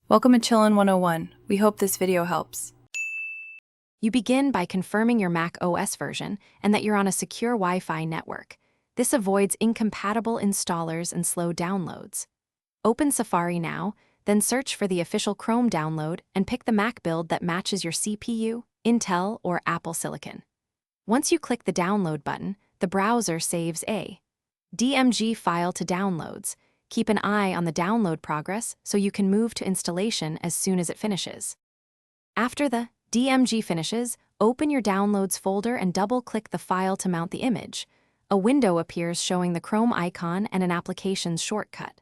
Welcome to Chillin' 101. We hope this video helps. You begin by confirming your Mac OS version and that you're on a secure Wi-Fi network. This avoids incompatible installers and slow downloads. Open Safari now, then search for the official Chrome download and pick the Mac build that matches your CPU, Intel, or Apple Silicon. Once you click the download button, the browser saves a DMG file to downloads. Keep an eye on the download progress so you can move to installation as soon as it finishes. After the DMG finishes, open your Downloads folder and double-click the file to mount the image. A window appears showing the Chrome icon and an Applications shortcut.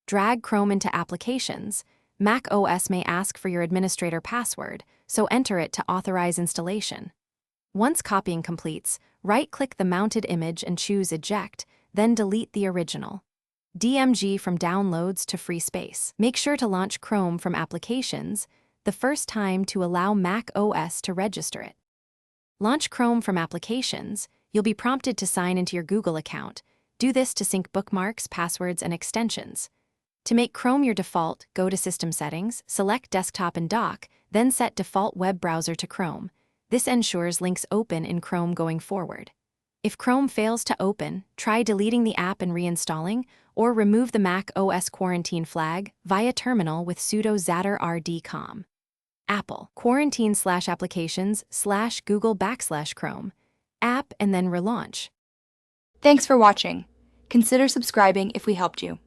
Drag Chrome into Applications. Mac OS may ask for your administrator password, so enter it to authorize installation. Once copying completes, right-click the mounted image and choose Eject, then delete the original. DMG from Downloads to free space. Make sure to launch Chrome from Applications the first time to allow Mac OS to register it. Launch Chrome from Applications. You'll be prompted to sign into your Google account. Do this to sync bookmarks, passwords, and extensions. To make Chrome your default, go to System Settings, select Desktop and Dock, then set Default Web Browser to Chrome. This ensures links open in Chrome going forward. If Chrome fails to open, try deleting the app and reinstalling, or remove the Mac OS quarantine flag via terminal with sudo zatter rdcom. Apple quarantine/applications/Google/Chrome. App and then relaunch. Thanks for watching. Consider subscribing if we helped you.